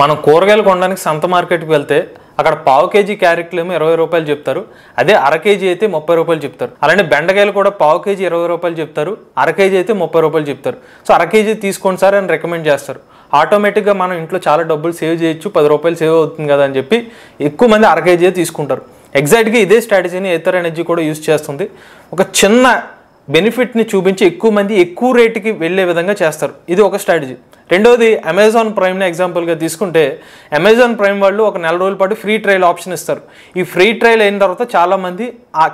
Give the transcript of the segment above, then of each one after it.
మనం కూరగాయలు కొనడానికి సంత మార్కెట్కి వెళ్తే అక్కడ పావు కేజీ క్యారెట్లు ఏమో 20 రూపాయలు చెప్తారు, అదే అర కేజీ అయితే 30 రూపాయలు చెప్తారు. అలానే బెండకాయలు కూడా పావు కేజీ 20 రూపాయలు చెప్తారు, అర కేజీ అయితే 30 రూపాయలు చెప్తారు. సో అర కేజీ తీసుకోండి సార్ అని రికమెండ్ చేస్తారు. ఆటోమేటిక్గా మనం ఇంట్లో చాలా డబ్బులు సేవ్ చేయొచ్చు, 10 రూపాయలు సేవ్ అవుతుంది కదా అని చెప్పి ఎక్కువ మంది అర కేజీ తీసుకుంటారు. ఎగ్జాక్ట్గా ఇదే స్ట్రాటజీని ఏథర్ ఎనర్జీ కూడా యూజ్ చేస్తుంది. ఒక చిన్న బెనిఫిట్ని చూపించి ఎక్కువ మంది ఎక్కువ రేటుకి వెళ్ళే విధంగా చేస్తారు. ఇది ఒక స్ట్రాటజీ. రెండోది అమెజాన్ ప్రైమ్ని ఎగ్జాంపుల్గా తీసుకుంటే అమెజాన్ ప్రైమ్ వాళ్ళు ఒక 4 రోజుల పాటు ఫ్రీ ట్రయల్ ఆప్షన్ ఇస్తారు. ఈ ఫ్రీ ట్రయల్ అయిన తర్వాత చాలామంది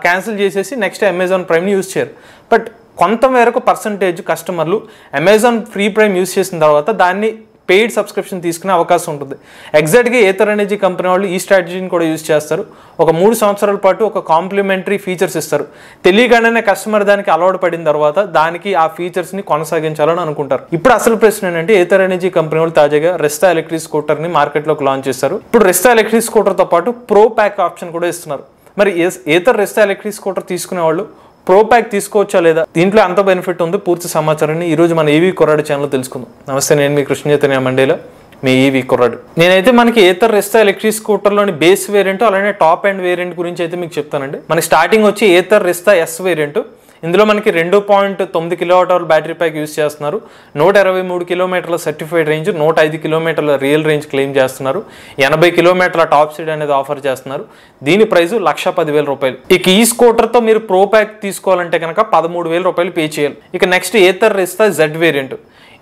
క్యాన్సిల్ చేసేసి నెక్స్ట్ అమెజాన్ ప్రైమ్ని యూజ్ చేయరు. బట్ కొంత మేరకు పర్సంటేజ్ కస్టమర్లు అమెజాన్ ఫ్రీ ప్రైమ్ యూజ్ చేసిన తర్వాత దాన్ని పెయిడ్ సబ్స్క్రిప్షన్ తీసుకునే అవకాశం ఉంటుంది. ఎగ్జాక్ట్గా ఏథర్ ఎనర్జీ కంపెనీ వాళ్ళు ఈ స్ట్రాటజీని కూడా యూజ్ చేస్తారు. ఒక 3 సంవత్సరాల పాటు ఒక కాంప్లిమెంటరీ ఫీచర్స్ ఇస్తారు. తెలియగానే కస్టమర్ దానికి అలవాటు పడిన తర్వాత దానికి ఆ ఫీచర్స్ని కొనసాగించాలని అనుకుంటారు. ఇప్పుడు అసలు ప్రశ్న ఏంటంటే ఏథర్ ఎనర్జీ కంపెనీ వాళ్ళు తాజాగా రెస్టా ఎలక్ట్రిక్ స్కూటర్ని మార్కెట్లోకి లాంచ్ చేస్తారు. ఇప్పుడు రెస్టా ఎలక్ట్రిక్ స్కూటర్తో పాటు ప్రో ప్యాక్ ఆప్షన్ కూడా ఇస్తున్నారు. మరి ఏథర్ రెస్టా ఎలక్ట్రిక్ స్కూటర్ తీసుకునే వాళ్ళు ప్రో ప్యాక్ తీసుకోవచ్చా లేదా, దీంట్లో అంత బెనిఫిట్ ఉంది, పూర్తి సమాచారాన్ని ఈరోజు మన ఈవీ కుర్రాడు ఛానల్ తెలుసుకుందాం. నమస్తే, నేను మీ కృష్ణ చైతన్య మండేలో మీ ఈవీ కుర్రాడు. నేనైతే మనకి ఏథర్ రెస్టా ఎలక్ట్రిక్ స్కూటర్లోని బేస్ వేరియంట్ అలానే టాప్ అండ్ వేరియంట్ గురించి అయితే మీకు చెప్తానండి. మనకి స్టార్టింగ్ వచ్చి ఏథర్ రెస్టా ఎస్ వేరియంట్. ఇందులో మనకి 2.9 కిలోవాట్ బ్యాటరీ ప్యాక్ యూజ్ చేస్తున్నారు. 123 కిలోమీటర్ల సర్టిఫైడ్ రేంజ్, 105 కిలోమీటర్ల రియల్ రేంజ్ క్లెయిమ్ చేస్తున్నారు. 80 కిలోమీటర్ల టాప్ స్పీడ్ అనేది ఆఫర్ చేస్తున్నారు. దీని ప్రైస్ 1,10,000 రూపాయలు. ఇక ఈ స్కూటర్తో మీరు ప్రో ప్యాక్ తీసుకోవాలంటే కనుక 13,000 రూపాయలు పే చేయాలి. ఇక నెక్స్ట్ ఏథర్ రెస్టా జెడ్ వేరియంట్.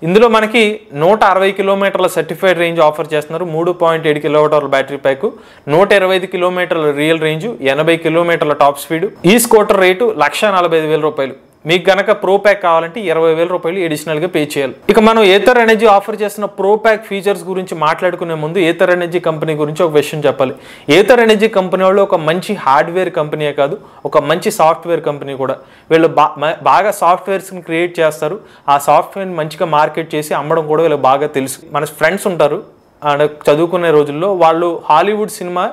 ఇందులో మనకి 160 కిలోమీటర్ల సర్టిఫైడ్ రేంజ్ ఆఫర్ చేస్తున్నారు. 3.7 కిలోవాట్ బ్యాటరీ ప్యాక్, 125 కిలోమీటర్ల రియల్ రేంజ్, 80 కిలోమీటర్ల టాప్ స్పీడ్. ఈ స్కూటర్ రేటు 1,45,000 రూపాయలు. మీకు కనుక ప్రో ప్యాక్ కావాలంటే 20,000 రూపాయలు అడిషనల్గా పే చేయాలి. ఇక మనం ఏథర్ ఎనర్జీ ఆఫర్ చేస్తున్న ప్రో ప్యాక్ ఫీచర్స్ గురించి మాట్లాడుకునే ముందు ఏథర్ ఎనర్జీ కంపెనీ గురించి ఒక విషయం చెప్పాలి. ఏథర్ ఎనర్జీ కంపెనీ వాళ్ళు ఒక మంచి హార్డ్వేర్ కంపెనీయే కాదు, ఒక మంచి సాఫ్ట్వేర్ కంపెనీ కూడా. వీళ్ళు బాగా సాఫ్ట్వేర్స్ని క్రియేట్ చేస్తారు. ఆ సాఫ్ట్వేర్ని మంచిగా మార్కెట్ చేసి అమ్మడం కూడా వీళ్ళకి బాగా తెలుసు. మన ఫ్రెండ్స్ ఉంటారు చదువుకునే రోజుల్లో, వాళ్ళు హాలీవుడ్ సినిమా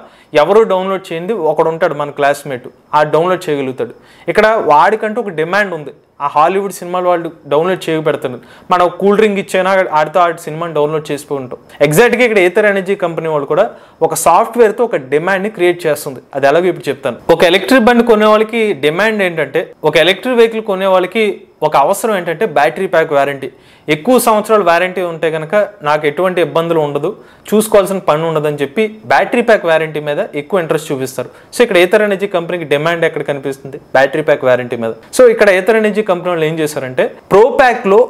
ఎవరు డౌన్లోడ్ చేయండి ఒకడు ఉంటాడు మన క్లాస్మేట్, ఆ డౌన్లోడ్ చేయగలుగుతాడు. ఇక్కడ వాడికంటూ ఒక డిమాండ్ ఉంది. ఆ హాలీవుడ్ సినిమాలు వాళ్ళు డౌన్లోడ్ చేయబెడతారు. మనం కూల్ డ్రింక్ ఇచ్చైనా ఆడితో ఆ సినిమాని డౌన్లోడ్ చేసుకుంటాం. ఎగ్జాక్ట్గా ఇక్కడ ఏథర్ ఎనర్జీ కంపెనీ వాళ్ళు కూడా ఒక సాఫ్ట్వేర్తో ఒక డిమాండ్ని క్రియేట్ చేస్తుంది. అది ఎలాగో ఇప్పుడు చెప్తాను. ఒక ఎలక్ట్రిక్ బండి కొనే వాళ్ళకి డిమాండ్ ఏంటంటే, ఒక ఎలక్ట్రిక్ వెహికల్ కొనే వాళ్ళకి ఒక అవసరం ఏంటంటే బ్యాటరీ ప్యాక్ వారంటీ. ఎక్కువ సంవత్సరాలు వారంటీ ఉంటే కనుక నాకు ఎటువంటి ఇబ్బందులు ఉండదు, చూసుకోవాల్సిన పని ఉండదని చెప్పి బ్యాటరీ ప్యాక్ వారంటీ మీద ఎక్కువ ఇంట్రెస్ట్ చూపిస్తారు. సో ఇక్కడ ఏథర్ ఎనర్జీ కంపెనీకి డిమాండ్ ఎక్కడ కనిపిస్తుంది? బ్యాటరీ ప్యాక్ వారంటీ మీద. సో ఇక్కడ ఏథర్ ఎనర్జీ కంపెనీ వాళ్ళు ఏం చేశారంటే ప్రో ప్యాక్లో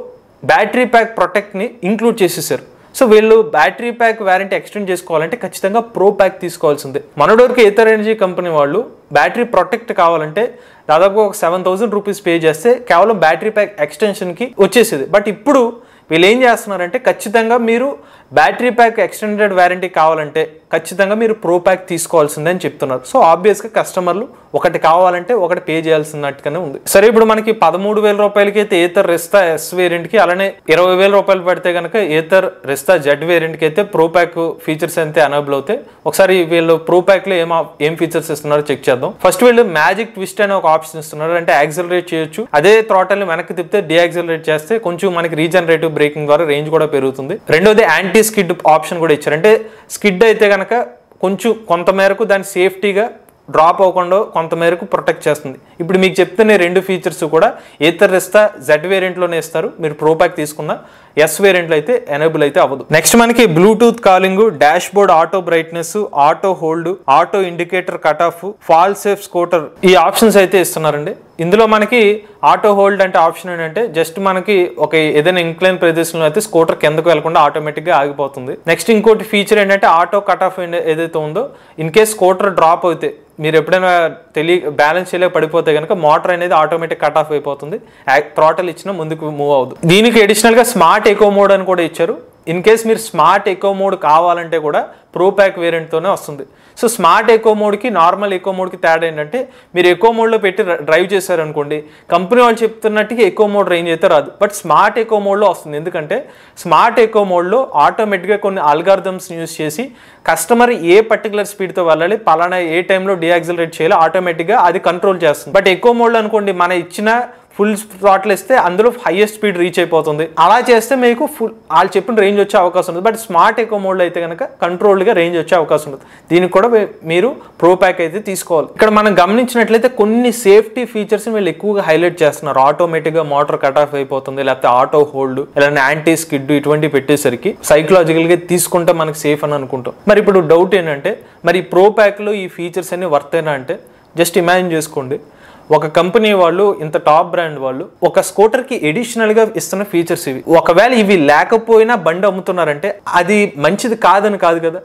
బ్యాటరీ ప్యాక్ ప్రొటెక్ట్ని ఇంక్లూడ్ చేసేసారు. సో వీళ్ళు బ్యాటరీ ప్యాక్ వారంటీ ఎక్స్టెండ్ చేసుకోవాలంటే ఖచ్చితంగా ప్రో ప్యాక్ తీసుకోవాల్సిందే. మనోడికి ఏథర్ ఎనర్జీ కంపెనీ వాళ్ళు బ్యాటరీ ప్రొటెక్ట్ కావాలంటే దాదాపు ఒక 7,000 రూపీస్ పే చేస్తే కేవలం బ్యాటరీ ప్యాక్ ఎక్స్టెన్షన్కి వచ్చేసేది. బట్ ఇప్పుడు వీళ్ళు ఏం చేస్తున్నారంటే ఖచ్చితంగా మీరు బ్యాటరీ ప్యాక్ ఎక్స్టెండెడ్ వారంటీ కావాలంటే ఖచ్చితంగా మీరు ప్రో ప్యాక్ తీసుకోవాల్సిందే అని చెప్తున్నారు. సో ఆబ్వియస్గా కస్టమర్లు ఒకటి కావాలంటే ఒకటి పే చేయాల్సినట్టుగానే ఉంది. సరే, ఇప్పుడు మనకి 13,000 రూపాయలకి అయితే ఏథర్ రెస్టా ఎస్ వేరియంట్కి, అలానే 20,000 రూపాయలు పడితే కనుక ఏథర్ రెస్టా జెడ్ వేరియంట్కి అయితే ప్రో ప్యాక్ ఫీచర్స్ అయితే ఎనేబుల్ అవుతాయి. ఒకసారి వీళ్ళు ప్రో ప్యాక్లో ఏం ఫీచర్స్ ఇస్తున్నారో చెక్ చేద్దాం. ఫస్ట్ వీళ్ళు మ్యాజిక్ ట్విస్ట్ అనే ఒక ఆప్షన్ ఇస్తున్నారు. అంటే యాక్సిలరేట్ చేయొచ్చు, అదే థ్రాటల్ని వెనక్కి తిప్పితే డీయాక్సిలరేట్ చేస్తే కొంచెం మనకి రీజనరేటివ్ బ్రేకింగ్ ద్వారా రేంజ్ కూడా పెరుగుతుంది. రెండోది యాంటీ స్కిడ్ ఆప్షన్ కూడా ఇచ్చారు. అంటే స్కిడ్ అయితే కనుక కొంచెం కొంతమేరకు దాన్ని సేఫ్టీగా డ్రాప్ అవ్వకుండా కొంతమేరకు ప్రొటెక్ట్ చేస్తుంది. ఇప్పుడు మీకు చెప్తున్న 2 ఫీచర్స్ కూడా ఏథర్ రెస్టా జెడ్ వేరియంట్లోనే ఇస్తారు. మీరు ప్రో ప్యాక్ తీసుకున్న ఎస్ వేరియంట్లో అయితే ఎనేబుల్ అయితే అవ్వదు. నెక్స్ట్ మనకి Bluetooth calling, dash board auto brightness, auto hold, auto indicator cut off, fall safe scooter, ఈ ఆప్షన్స్ అయితే ఇస్తున్నారండి. ఇందులో మనకి ఆటో హోల్డ్ అంటే ఆప్షన్ ఏంటంటే జస్ట్ మనకి ఒక ఏదైనా ఇంక్లైన్ ప్రదేశంలో అయితే స్కూటర్ కిందకు వెళ్లకుండా ఆటోమేటిక్గా ఆగిపోతుంది. నెక్స్ట్ ఇంకోటి ఫీచర్ ఏంటంటే ఆటో కట్ ఆఫ్ ఏదైతే ఉందో, ఇన్ కేస్ స్కూటర్ డ్రాప్ అయితే మీరు ఎప్పుడైనా బ్యాలెన్స్ చేయలేక పడిపోతే కనుక మోటార్ అనేది ఆటోమేటిక్ కట్ ఆఫ్ అయిపోతుంది. థ్రాటల్ ఇచ్చినా ముందుకు మూవ్ అవుతుంది. దీనికి అడిషనల్గా స్మార్ట్ ఎకో మోడ్ అని కూడా ఇచ్చారు. ఇన్ కేస్ మీరు స్మార్ట్ ఎకో మోడ్ కావాలంటే కూడా ప్రో ప్యాక్ వేరియంట్తోనే వస్తుంది. సో స్మార్ట్ ఎకో మోడ్కి నార్మల్ ఎకో మోడ్కి తేడా ఏంటంటే, మీరు ఎకో మోడ్లో పెట్టి డ్రైవ్ చేశారనుకోండి, కంపెనీ వాళ్ళు చెప్తున్నట్టుగా ఎకో మోడ్ రేంజ్ అయితే రాదు. బట్ స్మార్ట్ ఎకో మోడ్లో వస్తుంది. ఎందుకంటే స్మార్ట్ ఎకో మోడ్లో ఆటోమేటిక్గా కొన్ని అల్గారిథమ్స్ని యూజ్ చేసి కస్టమర్ ఏ పర్టికులర్ స్పీడ్తో వెళ్ళాలి, పలానా ఏ టైంలో డీయాక్సిలరేట్ చేయాలి, ఆటోమేటిక్గా అది కంట్రోల్ చేస్తుంది. బట్ ఎకో మోడ్లో అనుకోండి, మన ఇచ్చిన ఫుల్ థ్రాటిల్ ఇస్తే అందులో హైయెస్ట్ స్పీడ్ రీచ్ అయిపోతుంది. అలా చేస్తే మీకు వాళ్ళు చెప్పిన రేంజ్ వచ్చే అవకాశం ఉంటుంది. బట్ స్మార్ట్ ఎకో మోడ్లో అయితే కనుక కంట్రోల్డ్గా రేంజ్ వచ్చే అవకాశం ఉంటుంది. దీనికి కూడా మీరు ప్రో ప్యాక్ అయితే తీసుకోవాలి. ఇక్కడ మనం గమనించినట్లయితే కొన్ని సేఫ్టీ ఫీచర్స్ వీళ్ళు ఎక్కువగా హైలైట్ చేస్తున్నారు. ఆటోమేటిక్గా మోటార్ కట్ ఆఫ్ అయిపోతుంది, లేకపోతే ఆటో హోల్డ్, ఇలా యాంటీ స్కిడ్ ఇటువంటివి పెట్టేసరికి సైకలాజికల్గా తీసుకుంటే మనకి సేఫ్ అని అనుకుంటాం. మరి ఇప్పుడు డౌట్ ఏంటంటే మరి ప్రో ప్యాక్లో ఈ ఫీచర్స్ అన్ని వర్తేనా అంటే జస్ట్ ఇమాజిన్ చేసుకోండి, ఒక కంపెనీ వాళ్ళు ఇంత టాప్ బ్రాండ్ వాళ్ళు ఒక స్కూటర్కి ఎడిషనల్గా ఇస్తున్న ఫీచర్స్ ఇవి. ఒకవేళ ఇవి లేకపోయినా బండి అమ్ముతున్నారంటే అది మంచిది కాదని కాదు కదా,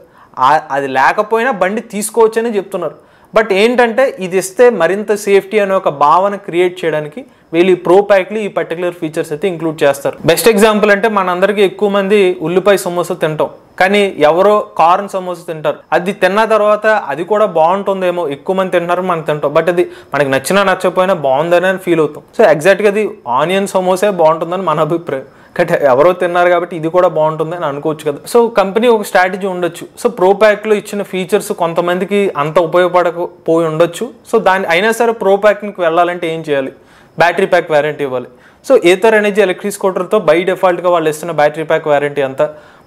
అది లేకపోయినా బండి తీసుకోవచ్చని చెప్తున్నారు. బట్ ఏంటంటే ఇది ఇస్తే మరింత సేఫ్టీ అనే ఒక భావన క్రియేట్ చేయడానికి వీళ్ళు ఈ ప్రో ప్యాక్లు ఈ పర్టికులర్ ఫీచర్స్ అయితే ఇంక్లూడ్ చేస్తారు. బెస్ట్ ఎగ్జాంపుల్ అంటే మనందరికీ ఎక్కువ మంది ఉల్లిపాయ సమోసా తింటాం, కానీ ఎవరో కార్న్ సమోసా తింటారు. అది తిన్న తర్వాత అది కూడా బాగుంటుందేమో, ఎక్కువ మంది తింటారు, మనం తింటాం, బట్ అది మనకి నచ్చినా నచ్చకపోయినా బాగుందని ఫీల్ అవుతాం. సో ఎగ్జాక్ట్గా అది ఆనియన్ సమోసా బాగుంటుందని మన అభిప్రాయం, కానీ ఎవరో తిన్నారు కాబట్టి ఇది కూడా బాగుంటుంది అని అనుకోవచ్చు కదా. సో కంపెనీ ఒక స్ట్రాటజీ ఉండొచ్చు. సో ప్రో ప్యాక్లో ఇచ్చిన ఫీచర్స్ కొంతమందికి అంత ఉపయోగపడకపోయి ఉండొచ్చు. సో అయినా సరే ప్రో ప్యాక్కి వెళ్ళాలంటే ఏం చేయాలి? బ్యాటరీ ప్యాక్ వారంటీ ఇవ్వాలి. సో ఏథర్ ఎనర్జీ ఎలక్ట్రిక్ స్కూటర్తో బై డిఫాల్ట్గా వాళ్ళు ఇస్తున్న బ్యాటరీ ప్యాక్ వారంటీ అంతా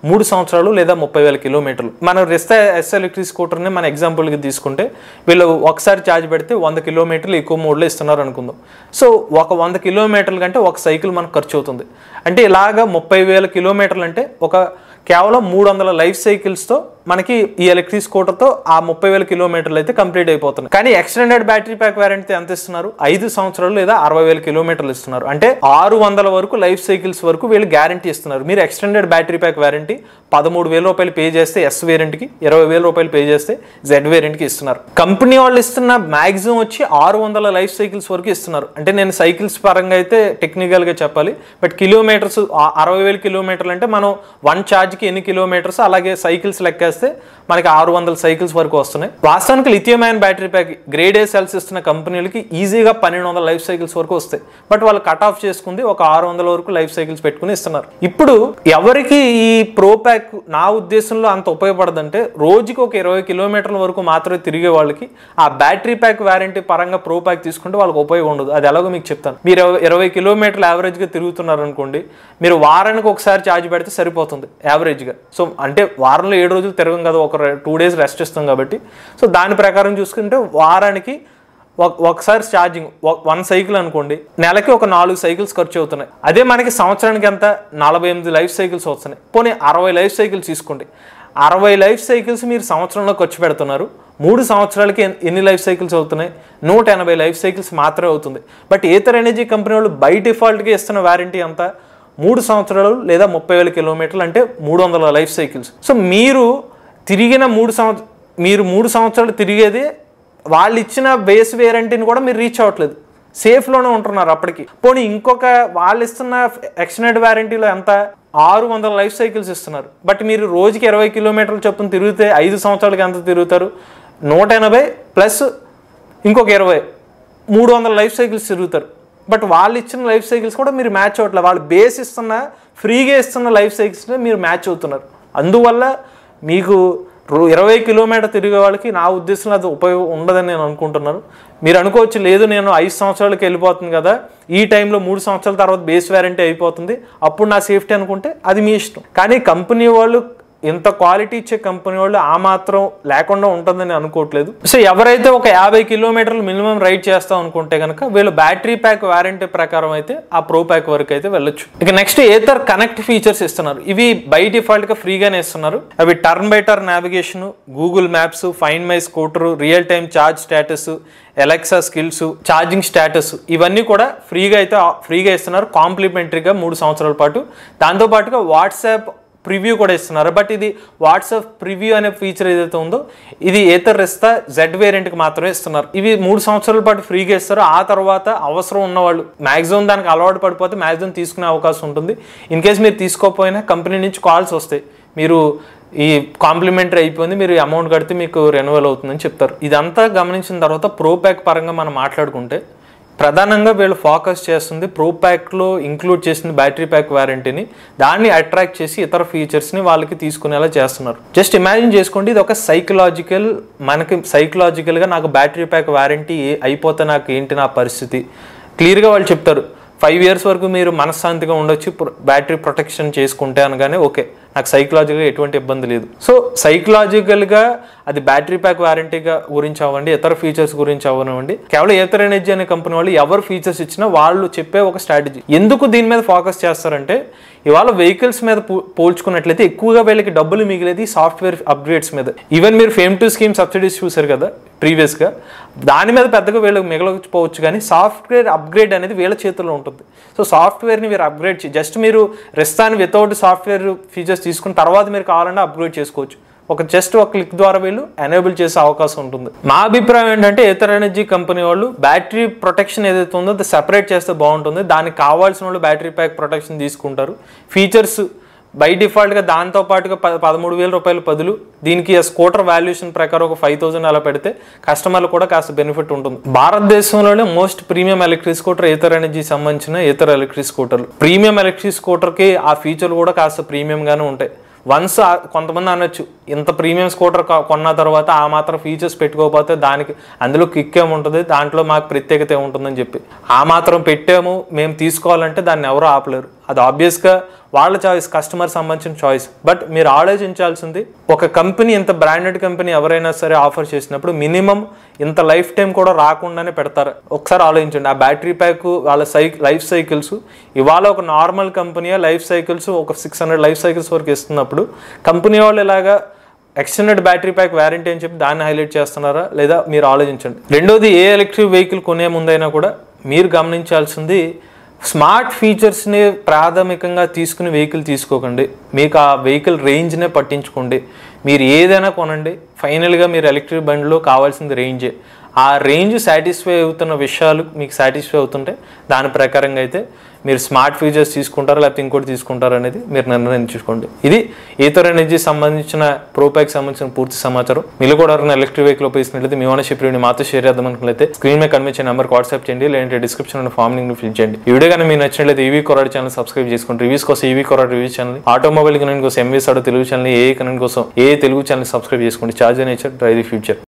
3 సంవత్సరాలు లేదా 30,000 కిలోమీటర్లు. మనం రిస్తా ఎస్ ఎలక్ట్రిక్ స్కూటర్ని మన ఎగ్జాంపుల్కి తీసుకుంటే వీళ్ళు ఒకసారి ఛార్జ్ పెడితే 100 కిలోమీటర్లు ఎక్కువ మోడ్లో ఇస్తున్నారు అనుకుందాం. సో ఒక 100 కిలోమీటర్ల కంటే ఒక సైకిల్ మనకు ఖర్చు అవుతుంది. అంటే ఇలాగా 30,000 కిలోమీటర్లు అంటే కేవలం 300 లైఫ్ సైకిల్స్తో మనకి ఈ ఎలక్ట్రిక్ స్కూటర్తో ఆ 30,000 కిలోమీటర్లు అయితే కంప్లీట్ అయిపోతున్నాయి. కానీ ఎక్స్టెండెడ్ బ్యాటరీ ప్యాక్ వారంటీ ఎంత ఇస్తున్నారు? 5 సంవత్సరాలు లేదా 60,000 కిలోమీటర్లు ఇస్తున్నారు. అంటే 600 వరకు లైఫ్ సైకిల్స్ వరకు వీళ్ళు గ్యారంటీ ఇస్తున్నారు. మీరు ఎక్స్టెండెడ్ బ్యాటరీ ప్యాక్ వారంటీ 13,000 రూపాయలు పే చేస్తే ఎస్ వేరియంట్కి, 20,000 రూపాయలు పే చేస్తే జెడ్ వేరియంట్కి ఇస్తున్నారు. కంపెనీ వాళ్ళు ఇస్తున్న మ్యాక్సిమం వచ్చి 600 లైఫ్ సైకిల్స్ వరకు ఇస్తున్నారు. అంటే నేను సైకిల్స్ పరంగా అయితే టెక్నికల్గా చెప్పాలి, బట్ కిలోమీటర్స్ 60,000 కిలోమీటర్లు అంటే మనం 1 ఛార్జ్కి ఎన్ని కిలోమీటర్స్, అలాగే సైకిల్స్ లెక్కేస్తే మనకి 600 సైకిల్స్ వరకు వస్తున్నాయి. వాస్తవానికి lithium ion battery pack grade A cells ఇస్తున్న కంపెనీలకి ఈజీగా 1200 లైఫ్ సైకిల్స్ వరకు వస్తాయి. బట్ వాళ్ళు కట్ ఆఫ్ చేసుకుంది ఒక 600 వరకు లైఫ్ సైకిల్స్ పెట్టుకుని ఇస్తున్నారు. ఇప్పుడు ఎవరికి ఈ ప్రో ప్యాక్ నా ఉద్దేశంలో అంత ఉపయోగపడదంటే రోజుకి ఒక 20 కిలోమీటర్ల వరకు మాత్రమే తిరిగే వాళ్ళకి ఆ బ్యాటరీ ప్యాక్ వారంటీ పరంగా ప్రో ప్యాక్ తీసుకుంటే వాళ్ళకి ఉపయోగం ఉండదు. అది ఎలాగో మీకు చెప్తాను. మీరు 20 కిలోమీటర్లు యావరేజ్గా తిరుగుతున్నారు అనుకోండి, మీరు వారానికి ఒకసారి ఛార్జ్ పెడితే సరిపోతుంది యావరేజ్గా. సో అంటే వారంలో 7 రోజులు తిరగం కదా, ఒక 2 డేస్ రెస్ట్ ఇస్తాం కాబట్టి. సో దాని ప్రకారం చూసుకుంటే వారానికి ఒకసారి ఛార్జింగ్ 1 సైకిల్ అనుకోండి, నెలకి ఒక 4 సైకిల్స్ ఖర్చు అవుతున్నాయి. అదే మనకి సంవత్సరానికి ఎంత 48 లైఫ్ సైకిల్స్ వస్తున్నాయి. పోనీ 60 లైఫ్ సైకిల్స్ తీసుకోండి, 60 లైఫ్ సైకిల్స్ మీరు సంవత్సరంలో ఖర్చు పెడుతున్నారు. 3 సంవత్సరాలకి ఎన్ని లైఫ్ సైకిల్స్ అవుతున్నాయి? 180 లైఫ్ సైకిల్స్ మాత్రమే అవుతుంది. బట్ ఏథర్ ఎనర్జీ కంపెనీ వాళ్ళు బై డిఫాల్ట్గా ఇస్తున్న వారంటీ అంతా 3 సంవత్సరాలు లేదా 30,000 కిలోమీటర్లు, అంటే 300 లైఫ్ సైకిల్స్. సో మీరు తిరిగిన 3 సంవత్సరాలు తిరిగేది వాళ్ళు ఇచ్చిన బేస్ వేరంటీని కూడా మీరు రీచ్ అవ్వట్లేదు, సేఫ్లోనే ఉంటున్నారు అప్పటికి. పోనీ ఇంకొక వాళ్ళు ఇస్తున్న ఎక్స్టెండెడ్ వారంటీలో ఎంత 600 లైఫ్ సైకిల్స్ ఇస్తున్నారు. బట్ మీరు రోజుకి 20 కిలోమీటర్లు చొప్పున తిరిగితే 5 సంవత్సరాలకి ఎంత తిరుగుతారు? 180 ప్లస్ ఇంకొక 20, 300 లైఫ్ సైకిల్స్ తిరుగుతారు. బట్ వాళ్ళు ఇచ్చిన లైఫ్ సైకిల్స్ కూడా మీరు మ్యాచ్ అవ్వట్లేదు. వాళ్ళు బేస్ ఇస్తున్న ఫ్రీగా ఇస్తున్న లైఫ్ సైకిల్స్ని మీరు మ్యాచ్ అవుతున్నారు. అందువల్ల మీకు 20 కిలోమీటర్ తిరిగే వాళ్ళకి నా ఉద్దేశంలో అది ఉపయోగం ఉండదని నేను అనుకుంటున్నాను. మీరు అనుకోవచ్చు, లేదు నేను 5 సంవత్సరాలకి వెళ్ళిపోతుంది కదా, ఈ టైంలో 3 సంవత్సరాల తర్వాత బేస్ వారంటీ అయిపోతుంది, అప్పుడు నా సేఫ్టీ అనుకుంటే అది మీ ఇష్టం. కానీ కంపెనీ వాళ్ళు ఇంత క్వాలిటీ ఇచ్చే కంపెనీ వాళ్ళు ఆ మాత్రం లేకుండా ఉంటుందని అనుకోవట్లేదు. సో ఎవరైతే ఒక 50 కిలోమీటర్లు మినిమం రైడ్ చేస్తాం అనుకుంటే కనుక వీళ్ళు బ్యాటరీ ప్యాక్ వారంటీ ప్రకారం అయితే ఆ ప్రో ప్యాక్ వరకు అయితే వెళ్ళొచ్చు. ఇక నెక్స్ట్ ఏథర్ కనెక్ట్ ఫీచర్స్ ఇస్తున్నారు. ఇవి బై డిఫాల్ట్గా ఫ్రీగానే ఇస్తున్నారు. అవి turn by turn navigation, Google maps, find my scooter, real time charge status, Alexa skills, charging status, ఇవన్నీ కూడా ఫ్రీగా ఇస్తున్నారు కాంప్లిమెంటరీగా 3 సంవత్సరాల పాటు. దాంతోపాటుగా వాట్సాప్ ప్రివ్యూ కూడా ఇస్తున్నారు. బట్ ఇది వాట్సాప్ ప్రివ్యూ అనే ఫీచర్ ఏదైతే ఉందో ఇది ఏథర్ రిస్తా జెడ్ వేరియంట్కి మాత్రమే ఇస్తున్నారు. ఇవి 3 సంవత్సరాల పాటు ఫ్రీగా ఇస్తారు. ఆ తర్వాత అవసరం ఉన్నవాళ్ళు మ్యాక్సిమం దానికి అలవాటు పడిపోతే మ్యాక్సిమం తీసుకునే అవకాశం ఉంటుంది. ఇన్ కేస్ మీరు తీసుకోకపోయినా కంపెనీ నుంచి కాల్స్ వస్తాయి, మీరు ఈ కాంప్లిమెంటరీ అయిపోయింది, మీరు అమౌంట్ కడితే మీకు రెన్యువల్ అవుతుందని చెప్తారు. ఇదంతా గమనించిన తర్వాత ప్రో ప్యాక్ పరంగా మనం మాట్లాడుకుంటే ప్రధానంగా వీళ్ళు ఫోకస్ చేస్తుంది ప్రో ప్యాక్లో ఇంక్లూడ్ చేసిన బ్యాటరీ ప్యాక్ వారంటీని, దాన్ని అట్రాక్ట్ చేసి ఇతర ఫీచర్స్ని వాళ్ళకి తీసుకునేలా చేస్తున్నారు. జస్ట్ ఇమాజిన్ చేసుకోండి, ఇది ఒక మనకి సైకలాజికల్గా నాకు బ్యాటరీ ప్యాక్ వారంటీ అయిపోతే నాకు ఏంటి నా పరిస్థితి, క్లియర్గా వాళ్ళు చెప్తారు 5 years వరకు మీరు మనశ్శాంతిగా ఉండొచ్చు బ్యాటరీ ప్రొటెక్షన్ చేసుకుంటే అనగానే ఓకే, నాకు సైకలాజికల్గా ఎటువంటి ఇబ్బంది లేదు. సో సైకలాజికల్గా అది బ్యాటరీ ప్యాక్ వారంటీగా గురించి అవ్వండి, ఇతర ఫీచర్స్ గురించి అవ్వనివ్వండి, కేవలం ఏథర్ ఎనర్జీ అనే కంపెనీ వాళ్ళు ఎవరు ఫీచర్స్ ఇచ్చినా వాళ్ళు చెప్పే ఒక స్ట్రాటజీ. ఎందుకు దీని మీద ఫోకస్ చేస్తారంటే ఇవాళ వెహికల్స్ మీద పోల్చుకున్నట్లయితే ఎక్కువగా వీళ్ళకి డబ్బులు మిగిలేది సాఫ్ట్వేర్ అప్గ్రేడ్స్ మీద. ఈవెన్ మీరు ఫేమ్ టు స్కీమ్ సబ్సిడీస్ చూసారు కదా ప్రీవియస్గా, దాని మీద పెద్దగా వీళ్ళకి మిగలకపోవచ్చు, కానీ సాఫ్ట్వేర్ అప్గ్రేడ్ అనేది వీళ్ళ చేతుల్లో ఉంటుంది. సో సాఫ్ట్వేర్ని మీరు అప్గ్రేడ్ జస్ట్ మీరు రెస్టాన్ వితౌట్ సాఫ్ట్వేర్ ఫీచర్స్ తీసుకున్న తర్వాత మీరు కావాలన్నా అప్గ్రేడ్ చేసుకోవచ్చు. ఒక క్లిక్ ద్వారా వీళ్ళు ఎనేబుల్ చేసే అవకాశం ఉంటుంది. మా అభిప్రాయం ఏంటంటే ఏథర్ ఎనర్జీ కంపెనీ వాళ్ళు బ్యాటరీ ప్రొటెక్షన్ ఏదైతే ఉందో అది సెపరేట్ చేస్తే బాగుంటుంది. దానికి కావాల్సిన వాళ్ళు బ్యాటరీ ప్యాక్ ప్రొటెక్షన్ తీసుకుంటారు. ఫీచర్స్ బై డిఫాల్ట్గా దాంతోపాటుగా 13,000 రూపాయల బదులు దీనికి స్కూటర్ వాల్యుయేషన్ ప్రకారం ఒక 5,000 అలా పెడితే కస్టమర్లు కూడా కాస్త బెనిఫిట్ ఉంటుంది. భారతదేశంలోనే most premium electric scooter Ather energy సంబంధించిన ఏథర్ ఎలక్ట్రిక్ స్కూటర్లు. ప్రీమియం ఎలక్ట్రిక్ స్కూటర్కి ఆ ఫీచర్లు కూడా కాస్త ప్రీమియంగానే ఉంటాయి. వన్స్ కొంతమంది అనొచ్చు ఇంత ప్రీమియం స్కూటర్ కొన్న తర్వాత ఆ మాత్రం ఫీచర్స్ పెట్టుకోకపోతే దానికి అందులో కిక్ ఏముంటుంది, దాంట్లో మాకు ప్రత్యేకత ఏముంటుందని చెప్పి ఆ మాత్రం పెట్టాము మేము తీసుకోవాలంటే దాన్ని ఎవరు ఆపలేరు. అది ఆబ్వియస్గా వాళ్ళ చాయిస్, కస్టమర్ సంబంధించిన చాయిస్. బట్ మీరు ఆలోచించాల్సింది ఒక కంపెనీ, ఇంత బ్రాండెడ్ కంపెనీ ఎవరైనా సరే ఆఫర్ చేసినప్పుడు మినిమం ఇంత లైఫ్ టైం కూడా రాకుండానే పెడతారు. ఒకసారి ఆలోచించండి. ఆ బ్యాటరీ ప్యాక్ వాళ్ళ లైఫ్ సైకిల్స్ ఇవాళ ఒక నార్మల్ కంపెనీ లైఫ్ సైకిల్స్ ఒక 600 లైఫ్ సైకిల్స్ వరకు ఇస్తున్నప్పుడు కంపెనీ వాళ్ళు ఇలాగా ఎక్స్టెండెడ్ బ్యాటరీ ప్యాక్ వారంటీ అని చెప్పి దాన్ని హైలైట్ చేస్తున్నారా లేదా మీరు ఆలోచించండి. రెండోది, ఏ ఎలక్ట్రిక్ వెహికల్ కొనే ముందైనా కూడా మీరు గమనించాల్సింది స్మార్ట్ ఫీచర్స్ని ప్రాథమికంగా తీసుకుని వెహికల్ తీసుకోకండి. మీకు ఆ వెహికల్ రేంజ్నే పట్టించుకోండి. మీరు ఏదైనా కొనండి, ఫైనల్గా మీరు ఎలక్ట్రిక్ బండిలో కావాల్సింది రేంజే. ఆ రేంజ్ సాటిస్ఫై అవుతున్న విషయాలు మీకు సాటిస్ఫై అవుతుంటే దాని ప్రకారంగా అయితే మీరు స్మార్ట్ ఫీచర్స్ తీసుకుంటారా లేకపోతే ఇంకోటి తీసుకుంటారా అనేది మీరు నిర్ణయించుకోండి. ఇది ఏథర్ ఎనర్జీ సంబంధించిన ప్రోప్యాక్ సంబంధించిన పూర్తి సమాచారం. మీరు కూడా ఎలక్ట్రిక్ వెహికల్ ఉపయోగిస్తున్నట్లయితే మీ ఓనర్షిప్ రివ్యూని మాతో షేర్ చేద్దాం అనుకున్నట్లయితే స్క్రీన్ మీద కనిపించే నెంబర్కి వాట్సాప్ చేయండి, లేదంటే డిస్క్రిప్షన్ ఉన్న ఫామ్ లింక్ ఫిల్ చేయండి. ఈ వీడియో కానీ మీకు నచ్చినట్లయితే ఈవీ కొరాడ్ ఛానల్ సబ్స్క్రైబ్ చేసుకోండి. రివ్యూస్ కోసం ఈవీ కొరాడ్ రివ్యూ ఛానల్, ఆటోమొబైల్ కనెక్ట్ కోసం MVS auto Telugu channel, A connect కోసం ఏ తెలుగు ఛానల్ సబ్స్క్రైబ్ చేసుకోండి. Charge nature drive the future.